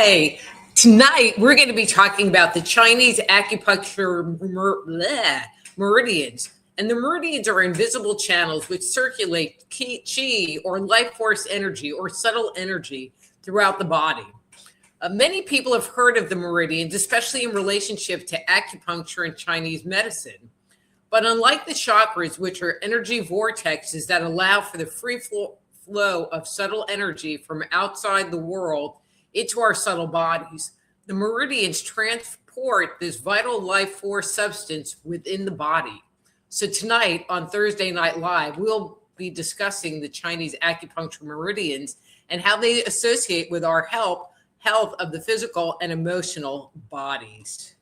Hi. Tonight, we're going to be talking about the Chinese Acupuncture Meridians. And the meridians are invisible channels which circulate qi or life force energy or subtle energy throughout the body. Many people have heard of the meridians, especially in relationship to acupuncture and Chinese medicine. But unlike the chakras, which are energy vortexes that allow for the free flow of subtle energy from outside the world into our subtle bodies, the meridians transport this vital life force substance within the body. So tonight on Thursday Night Live, we'll be discussing the Chinese acupuncture meridians and how they associate with our health of the physical and emotional bodies.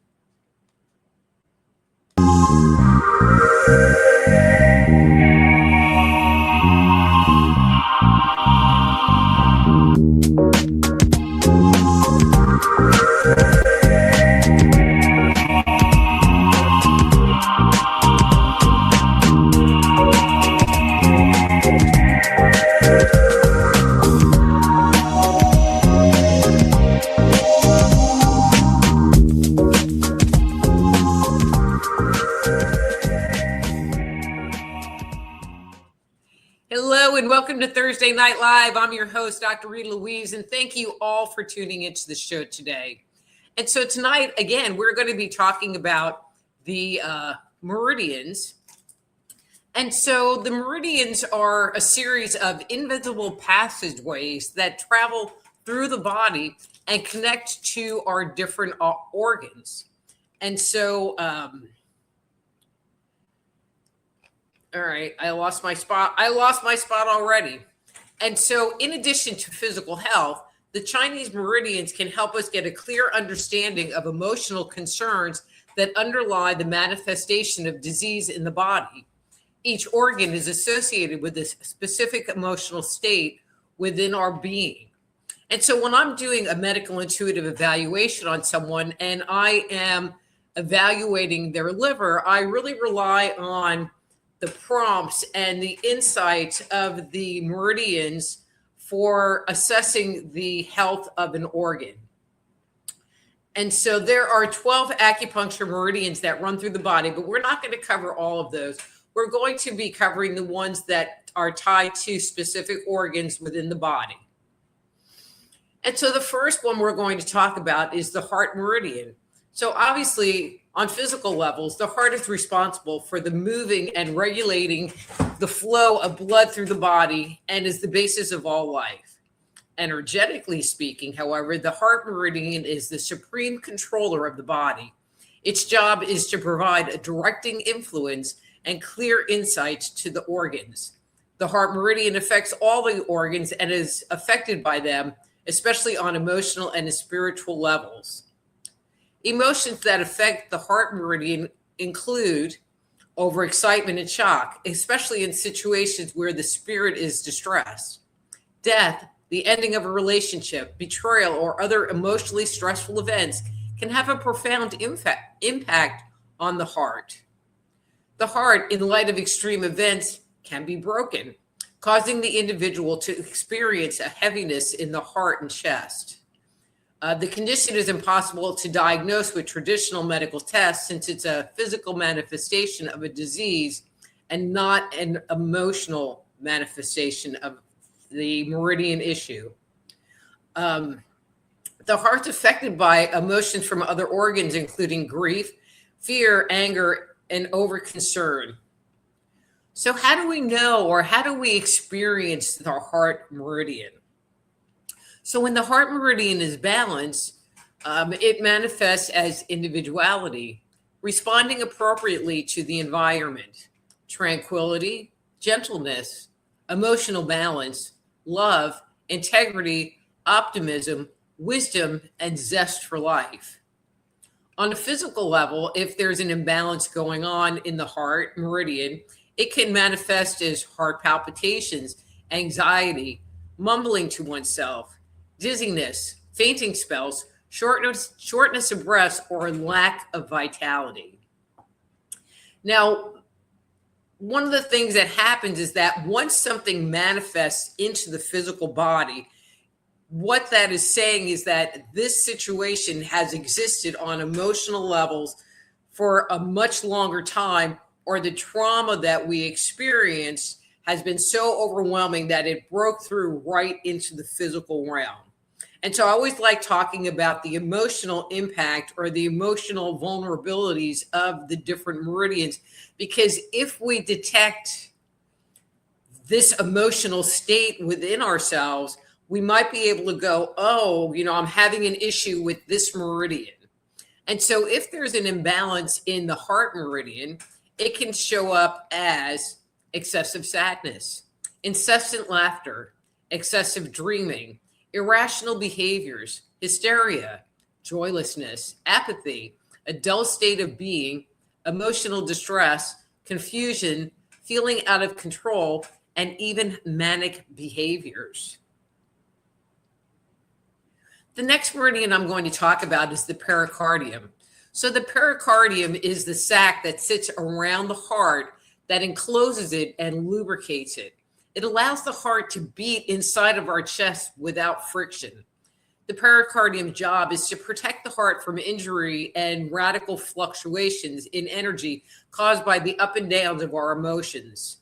Hello and welcome to Thursday Night Live. I'm your host, Dr. Rita Louise, and thank you all for tuning into the show today. And so tonight, again, we're going to be talking about the meridians. And so the meridians are a series of invisible passageways that travel through the body and connect to our different organs. And so, all right, I lost my spot already. And so in addition to physical health, the Chinese meridians can help us get a clear understanding of emotional concerns that underlie the manifestation of disease in the body. Each organ is associated with a specific emotional state within our being. And so when I'm doing a medical intuitive evaluation on someone and I am evaluating their liver, I really rely on the prompts and the insights of the meridians for assessing the health of an organ. And so there are 12 acupuncture meridians that run through the body, but we're not going to cover all of those. We're going to be covering the ones that are tied to specific organs within the body. And so the first one we're going to talk about is the heart meridian. So obviously, on physical levels, the heart is responsible for the moving and regulating the flow of blood through the body and is the basis of all life. Energetically speaking, however, the heart meridian is the supreme controller of the body. Its job is to provide a directing influence and clear insights to the organs. The heart meridian affects all the organs and is affected by them, especially on emotional and spiritual levels. Emotions that affect the heart meridian include overexcitement and shock, especially in situations where the spirit is distressed, death, the ending of a relationship, betrayal, or other emotionally stressful events can have a profound impact on the heart. The heart, in light of extreme events, can be broken, causing the individual to experience a heaviness in the heart and chest. The condition is impossible to diagnose with traditional medical tests since it's a physical manifestation of a disease and not an emotional manifestation of the meridian issue. The heart's affected by emotions from other organs, including grief, fear, anger, and over-concern. So how do we know, or how do we experience the heart meridian? So when the heart meridian is balanced, it manifests as individuality, responding appropriately to the environment, tranquility, gentleness, emotional balance, love, integrity, optimism, wisdom, and zest for life. On a physical level, if there's an imbalance going on in the heart meridian, it can manifest as heart palpitations, anxiety, mumbling to oneself, dizziness, fainting spells, shortness of breath, or lack of vitality. Now, one of the things that happens is that once something manifests into the physical body, what that is saying is that this situation has existed on emotional levels for a much longer time, or the trauma that we experienced has been so overwhelming that it broke through right into the physical realm. And so I always like talking about the emotional impact or the emotional vulnerabilities of the different meridians, because if we detect this emotional state within ourselves, we might be able to go, oh, I'm having an issue with this meridian. And so if there's an imbalance in the heart meridian, it can show up as excessive sadness, incessant laughter, excessive dreaming, irrational behaviors, hysteria, joylessness, apathy, a dull state of being, emotional distress, confusion, feeling out of control, and even manic behaviors. The next meridian I'm going to talk about is the pericardium. So the pericardium is the sac that sits around the heart that encloses it and lubricates it. It allows the heart to beat inside of our chest without friction. The pericardium job is to protect the heart from injury and radical fluctuations in energy caused by the up and downs of our emotions.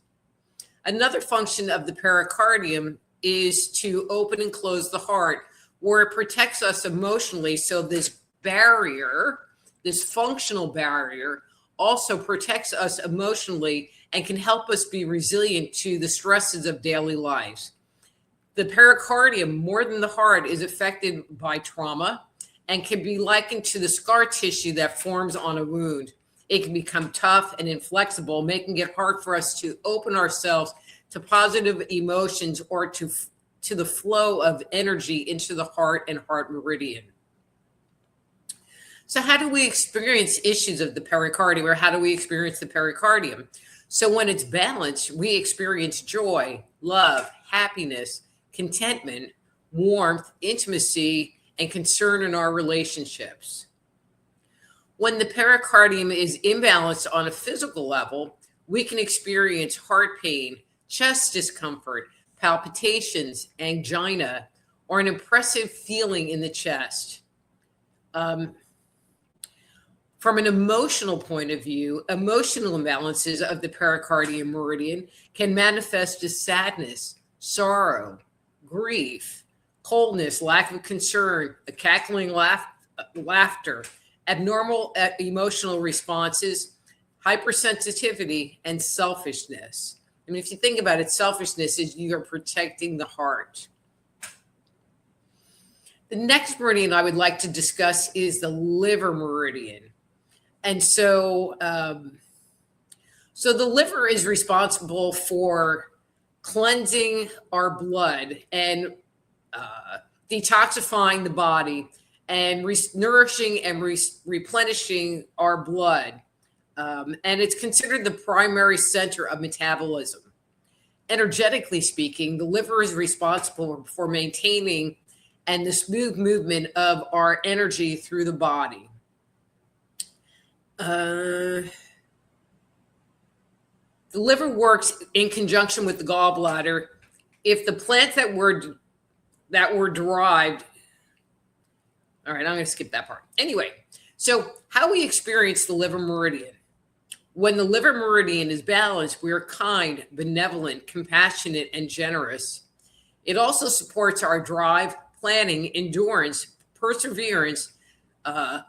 Another function of the pericardium is to open and close the heart, where it protects us emotionally. So this barrier, this functional barrier, also protects us emotionally and can help us be resilient to the stresses of daily lives. The pericardium, more than the heart, is affected by trauma and can be likened to the scar tissue that forms on a wound. It can become tough and inflexible, making it hard for us to open ourselves to positive emotions or to the flow of energy into the heart and heart meridian. So how do we experience issues of the pericardium, or how do we experience the pericardium? So when it's balanced, we experience joy, love, happiness, contentment, warmth, intimacy, and concern in our relationships. When the pericardium is imbalanced on a physical level, we can experience heart pain, chest discomfort, palpitations, angina, or an oppressive feeling in the chest. From an emotional point of view, emotional imbalances of the pericardium meridian can manifest as sadness, sorrow, grief, coldness, lack of concern, a cackling laughter, abnormal emotional responses, hypersensitivity, and selfishness. I mean, if you think about it, selfishness is you're protecting the heart. The next meridian I would like to discuss is the liver meridian. And so, the liver is responsible for cleansing our blood and detoxifying the body and nourishing and replenishing our blood. And it's considered the primary center of metabolism. Energetically speaking, the liver is responsible for maintaining and the smooth movement of our energy through the body. The liver works in conjunction with the gallbladder. If the plants that were derived, all right, I'm going to skip that part. Anyway, so how we experience the liver meridian. When the liver meridian is balanced, we are kind, benevolent, compassionate, and generous. It also supports our drive, planning, endurance, perseverance,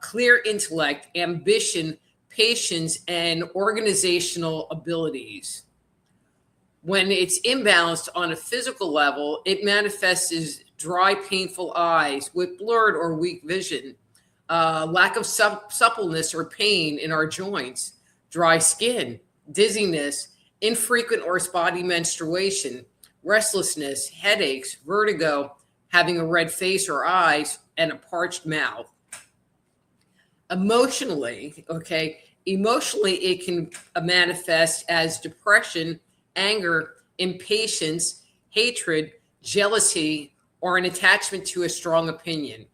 clear intellect, ambition, patience, and organizational abilities. When it's imbalanced on a physical level, it manifests as dry, painful eyes with blurred or weak vision, lack of suppleness or pain in our joints, dry skin, dizziness, infrequent or spotty menstruation, restlessness, headaches, vertigo, having a red face or eyes, and a parched mouth. Emotionally, it can manifest as depression, anger, impatience, hatred, jealousy, or an attachment to a strong opinion.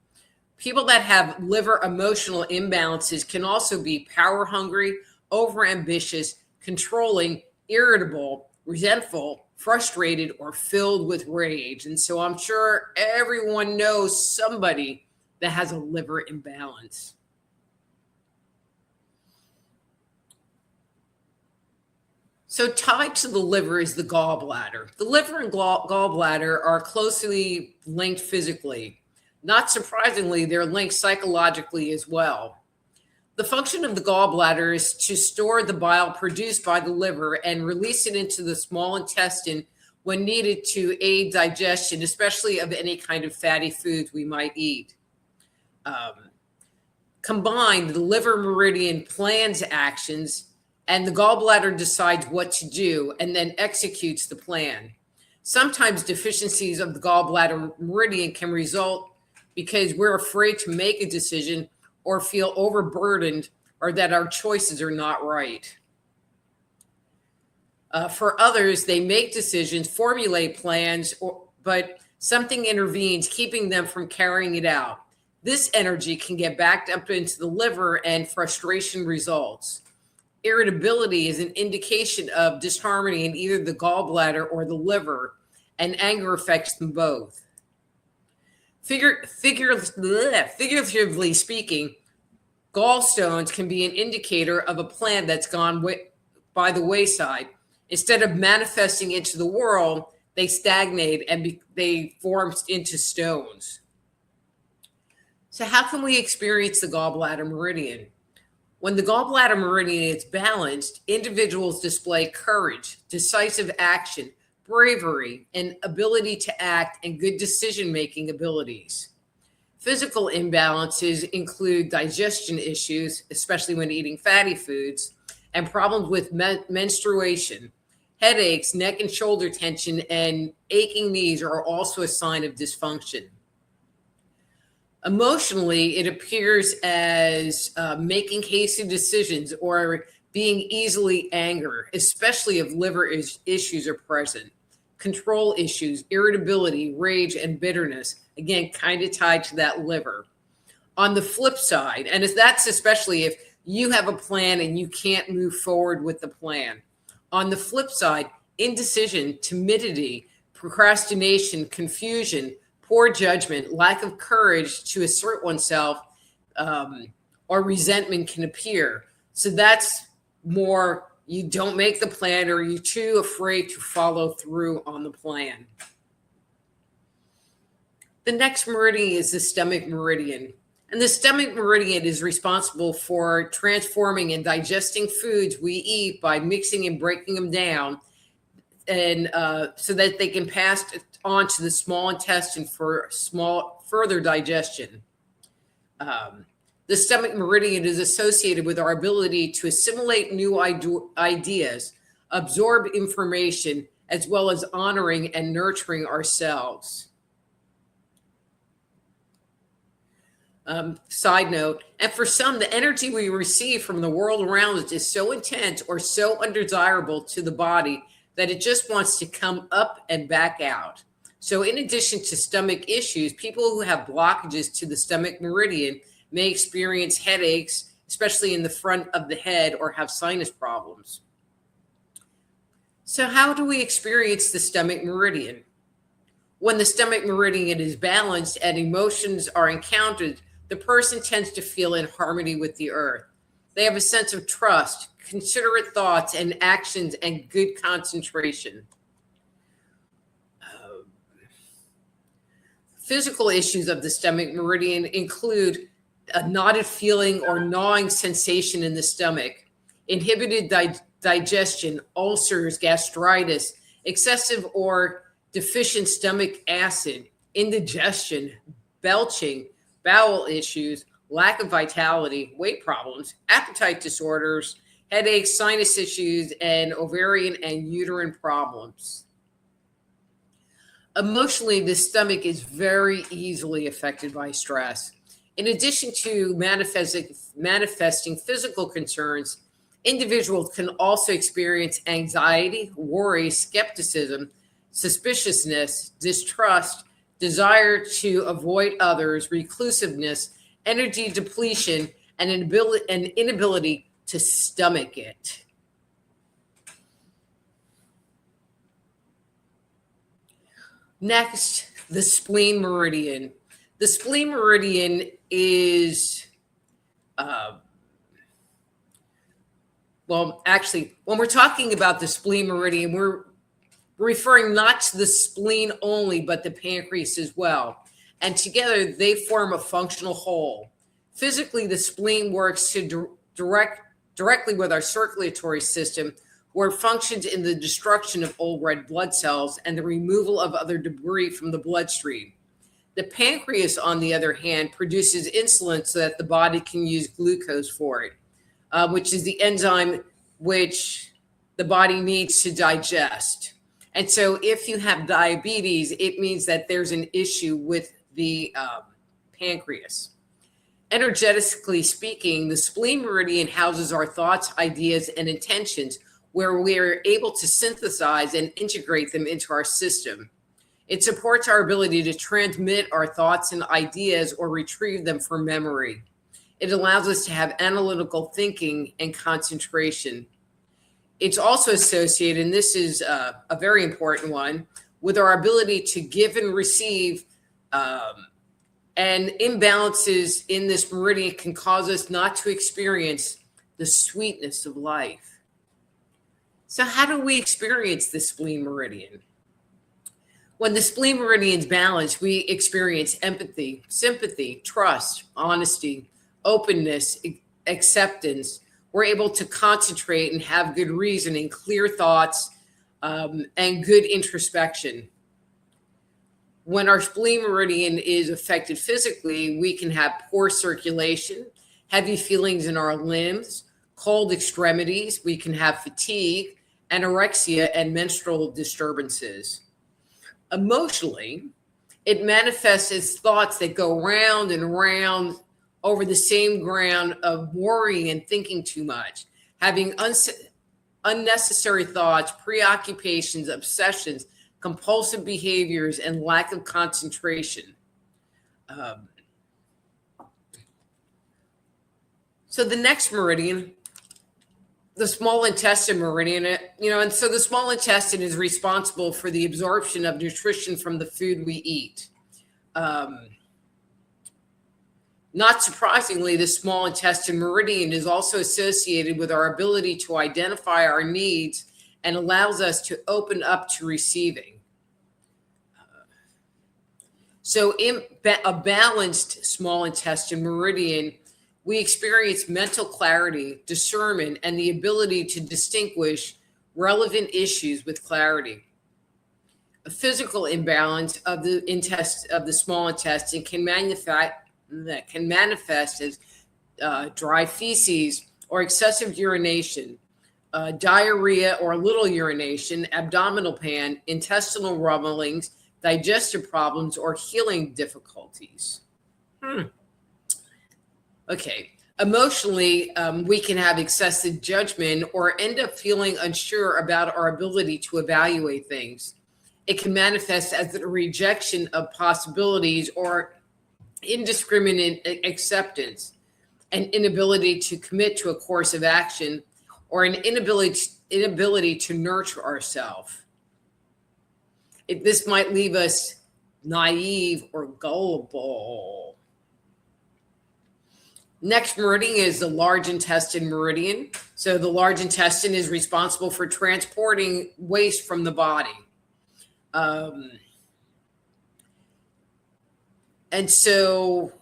People that have liver emotional imbalances can also be power hungry, overambitious, controlling, irritable, resentful, frustrated, or filled with rage. And so I'm sure everyone knows somebody that has a liver imbalance. So tied to the liver is the gallbladder. The liver and gallbladder are closely linked physically. Not surprisingly, they're linked psychologically as well. The function of the gallbladder is to store the bile produced by the liver and release it into the small intestine when needed to aid digestion, especially of any kind of fatty foods we might eat. Combined, the liver meridian plans actions, and the gallbladder decides what to do and then executes the plan. Sometimes deficiencies of the gallbladder meridian can result because we're afraid to make a decision or feel overburdened or that our choices are not right. For others, they make decisions, formulate plans, but something intervenes, keeping them from carrying it out. This energy can get backed up into the liver and frustration results. Irritability is an indication of disharmony in either the gallbladder or the liver, and anger affects them both. Figuratively speaking, gallstones can be an indicator of a plan that's gone by the wayside. Instead of manifesting into the world, they stagnate and they form into stones. So how can we experience the gallbladder meridian? When the gallbladder meridian is balanced, individuals display courage, decisive action, bravery, and ability to act, and good decision-making abilities. Physical imbalances include digestion issues, especially when eating fatty foods, and problems with menstruation. Headaches, neck and shoulder tension, and aching knees are also a sign of dysfunction. Emotionally, it appears as making hasty decisions or being easily angered, especially if liver issues are present. Control issues, irritability, rage, and bitterness, again, kind of tied to that liver. On the flip side, and that's especially if you have a plan and you can't move forward with the plan. On the flip side, indecision, timidity, procrastination, confusion, poor judgment, lack of courage to assert oneself, or resentment can appear. So that's more you don't make the plan or you're too afraid to follow through on the plan. The next meridian is the stomach meridian. And the stomach meridian is responsible for transforming and digesting foods we eat by mixing and breaking them down, and so that they can pass on to the small intestine for further digestion. The stomach meridian is associated with our ability to assimilate new ideas, absorb information, as well as honoring and nurturing ourselves. Side note, and for some, the energy we receive from the world around us is so intense or so undesirable to the body that it just wants to come up and back out. So in addition to stomach issues, people who have blockages to the stomach meridian may experience headaches, especially in the front of the head, or have sinus problems. So how do we experience the stomach meridian? When the stomach meridian is balanced and emotions are encountered, the person tends to feel in harmony with the earth. They have a sense of trust, considerate thoughts and actions, and good concentration. Physical issues of the stomach meridian include a knotted feeling or gnawing sensation in the stomach, inhibited digestion, ulcers, gastritis, excessive or deficient stomach acid, indigestion, belching, bowel issues, lack of vitality, weight problems, appetite disorders, headaches, sinus issues, and ovarian and uterine problems. Emotionally, the stomach is very easily affected by stress. In addition to manifesting physical concerns, individuals can also experience anxiety, worry, skepticism, suspiciousness, distrust, desire to avoid others, reclusiveness, energy depletion, and an inability to stomach it. Next, the spleen meridian. The spleen meridian is, well, actually, when we're talking about the spleen meridian, we're referring not to the spleen only, but the pancreas as well. And together they form a functional whole. Physically, the spleen works to directly with our circulatory system, where it functions in the destruction of old red blood cells and the removal of other debris from the bloodstream. The pancreas, on the other hand, produces insulin so that the body can use glucose for it, which is the enzyme which the body needs to digest. And so if you have diabetes, it means that there's an issue with the pancreas. Energetically speaking, the spleen meridian houses our thoughts, ideas, and intentions, where we are able to synthesize and integrate them into our system. It supports our ability to transmit our thoughts and ideas or retrieve them from memory. It allows us to have analytical thinking and concentration. It's also associated, and this is a very important one, with our ability to give and receive, and imbalances in this meridian can cause us not to experience the sweetness of life. So how do we experience the spleen meridian? When the spleen meridian is balanced, we experience empathy, sympathy, trust, honesty, openness, acceptance. We're able to concentrate and have good reasoning, clear thoughts, and good introspection. When our spleen meridian is affected physically, we can have poor circulation, heavy feelings in our limbs, cold extremities. We can have fatigue, anorexia, and menstrual disturbances. Emotionally, it manifests as thoughts that go round and round over the same ground of worrying and thinking too much, having unnecessary thoughts, preoccupations, obsessions, compulsive behaviors, and lack of concentration. So the next meridian, the small intestine meridian, and so the small intestine is responsible for the absorption of nutrition from the food we eat. Not surprisingly, the small intestine meridian is also associated with our ability to identify our needs and allows us to open up to receiving. So in a balanced small intestine meridian, we experience mental clarity, discernment, and the ability to distinguish relevant issues with clarity. A physical imbalance of the small intestine can manifest as dry feces or excessive urination, diarrhea or little urination, abdominal pain, intestinal rumblings, digestive problems, or healing difficulties. Okay. Emotionally, we can have excessive judgment or end up feeling unsure about our ability to evaluate things. It can manifest as a rejection of possibilities or indiscriminate acceptance, an inability to commit to a course of action, or an inability to nurture ourselves. This might leave us naive or gullible. Next meridian is the large intestine meridian. So the large intestine is responsible for transporting waste from the body. And so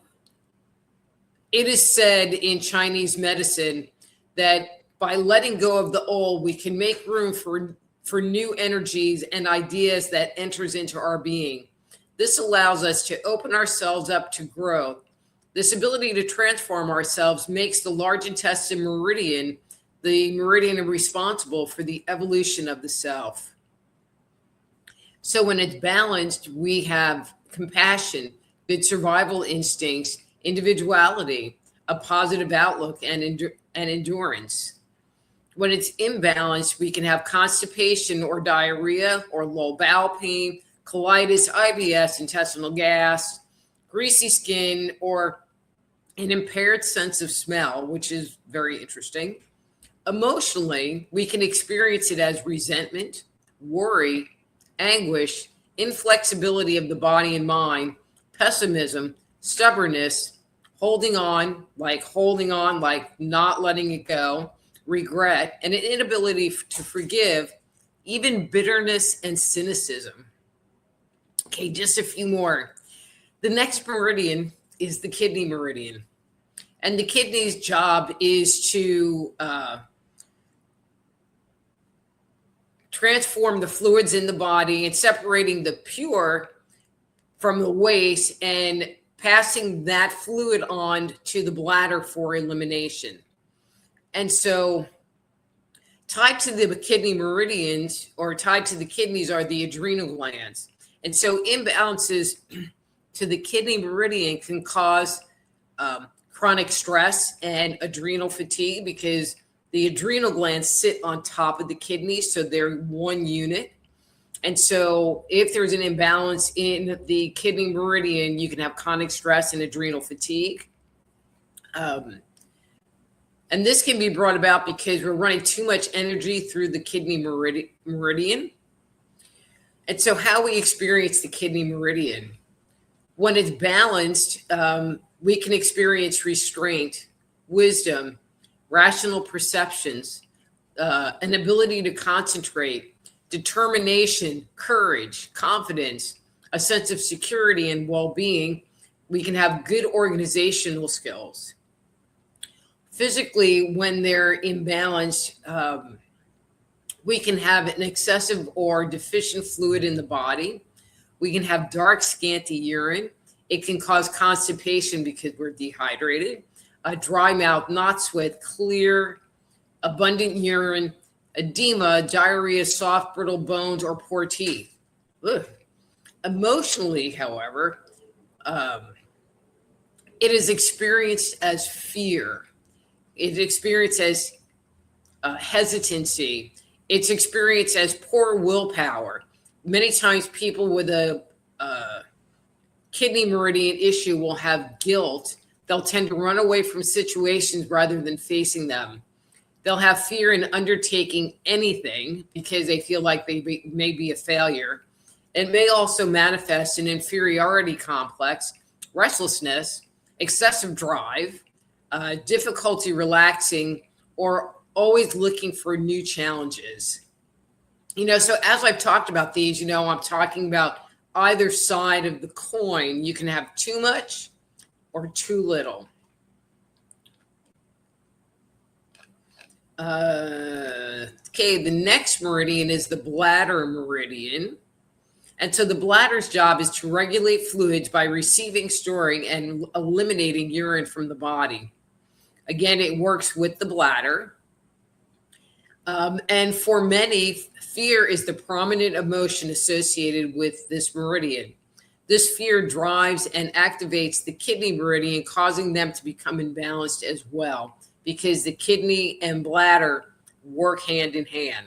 it is said in Chinese medicine that by letting go of the old, we can make room for new energies and ideas that enters into our being. This allows us to open ourselves up to growth. This ability to transform ourselves makes the large intestine meridian the meridian responsible for the evolution of the self. So when it's balanced, we have compassion, good survival instincts, individuality, a positive outlook, and endurance. When it's imbalanced, we can have constipation or diarrhea or low bowel pain, colitis, IBS, intestinal gas, greasy skin, or an impaired sense of smell, which is very interesting. Emotionally, we can experience it as resentment, worry, anguish, inflexibility of the body and mind, pessimism, stubbornness, holding on, like not letting it go, regret, and an inability to forgive, even bitterness and cynicism. Okay, just a few more. The next meridian is the kidney meridian. And the kidney's job is to transform the fluids in the body and separating the pure from the waste and passing that fluid on to the bladder for elimination. And so tied to the kidney meridians, or tied to the kidneys, are the adrenal glands. And so imbalances to the kidney meridian can cause chronic stress and adrenal fatigue, because the adrenal glands sit on top of the kidneys, so they're one unit. And so if there's an imbalance in the kidney meridian, you can have chronic stress and adrenal fatigue. And this can be brought about because we're running too much energy through the kidney meridian. And so how we experience the kidney meridian, when it's balanced, we can experience restraint, wisdom, rational perceptions, an ability to concentrate, determination, courage, confidence, a sense of security and well-being. We can have good organizational skills. Physically, when they're imbalanced, we can have an excessive or deficient fluid in the body. We can have dark, scanty urine. It can cause constipation because we're dehydrated, a dry mouth, not sweat, clear, abundant urine, edema, diarrhea, soft, brittle bones, or poor teeth. Ugh. Emotionally, however, it is experienced as fear. It's experienced as hesitancy. It's experienced as poor willpower. Many times people with a kidney meridian issue will have guilt. They'll tend to run away from situations rather than facing them. They'll have fear in undertaking anything because they feel like they may be a failure. It may also manifest an inferiority complex, restlessness, excessive drive, difficulty relaxing, or always looking for new challenges. So as I've talked about these, I'm talking about either side of the coin. You can have too much or too little. Okay, the next meridian is the bladder meridian. And so the bladder's job is to regulate fluids by receiving, storing, and eliminating urine from the body. Again, it works with the bladder. And for many, fear is the prominent emotion associated with this meridian. This fear drives and activates the kidney meridian, causing them to become imbalanced as well, because the kidney and bladder work hand in hand.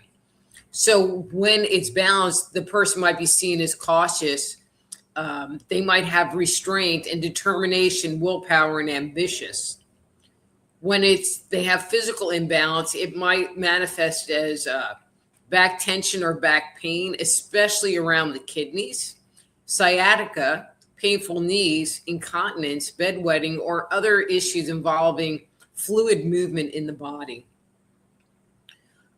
So when it's balanced, the person might be seen as cautious. They might have restraint and determination, willpower, and ambitious. When they have physical imbalance, it might manifest as back tension or back pain, especially around the kidneys, sciatica, painful knees, incontinence, bedwetting, or other issues involving fluid movement in the body.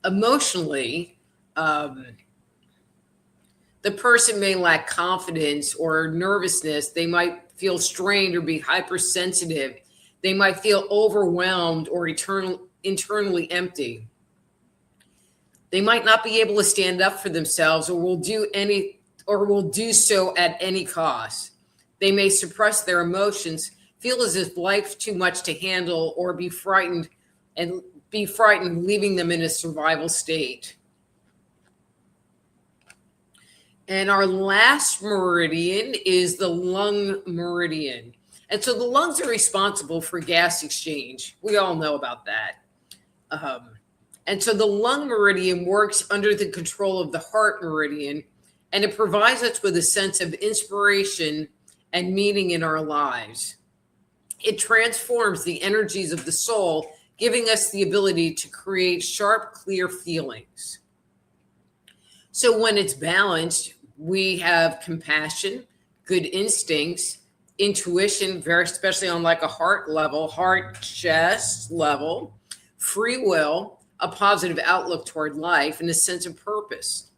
Emotionally, the person may lack confidence or nervousness. They might feel strained or be hypersensitive. They might feel overwhelmed or internally empty. They might not be able to stand up for themselves, or will do so at any cost. They may suppress their emotions, feel as if life's too much to handle, or be frightened, leaving them in a survival state. And our last meridian is the lung meridian. And so the lungs are responsible for gas exchange. We all know about that. And so the lung meridian works under the control of the heart meridian, and it provides us with a sense of inspiration and meaning in our lives. It transforms the energies of the soul, giving us the ability to create sharp, clear feelings. So when it's balanced, We have compassion, good instincts, intuition, very especially on like a heart level, heart chest level, free will, a positive outlook toward life, and a sense of purpose.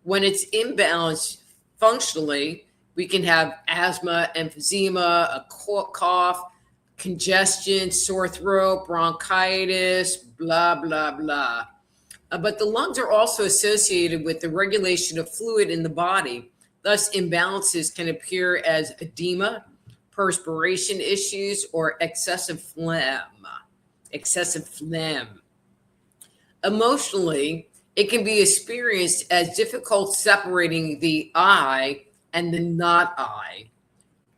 When it's imbalanced functionally, we can have asthma, emphysema, a cough, congestion, sore throat, bronchitis, blah, blah, blah. But the lungs are also associated with the regulation of fluid in the body. Thus, imbalances can appear as edema, perspiration issues, or excessive phlegm. Emotionally, it can be experienced as difficult separating the I and the not I.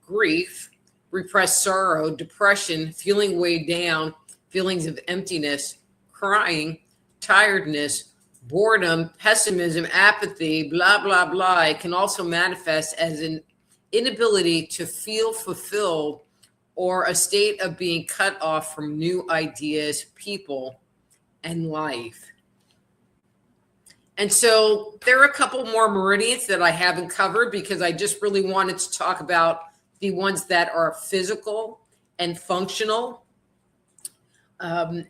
Grief, repressed sorrow, depression, feeling weighed down, feelings of emptiness, crying, tiredness, boredom, pessimism, apathy, blah, blah, blah. It can also manifest as an inability to feel fulfilled or a state of being cut off from new ideas, people, and life. And so there are a couple more meridians that I haven't covered because I just really wanted to talk about the ones that are physical and functional.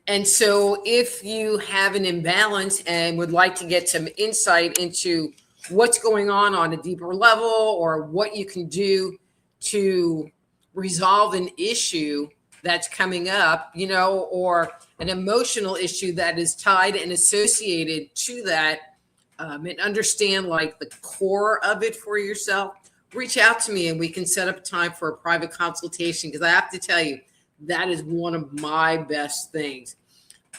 And so if you have an imbalance and would like to get some insight into what's going on a deeper level, or what you can do to resolve an issue that's coming up, or an emotional issue that is tied and associated to that, and understand like the core of it for yourself, reach out to me and we can set up time for a private consultation, because I have to tell you, that is one of my best things.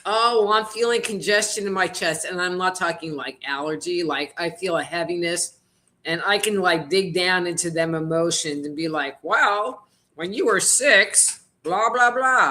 Oh, well, I'm feeling congestion in my chest, and I'm not talking like allergy, like I feel a heaviness, and I can like dig down into them emotions and be like, wow, when you were 6, blah, blah, blah.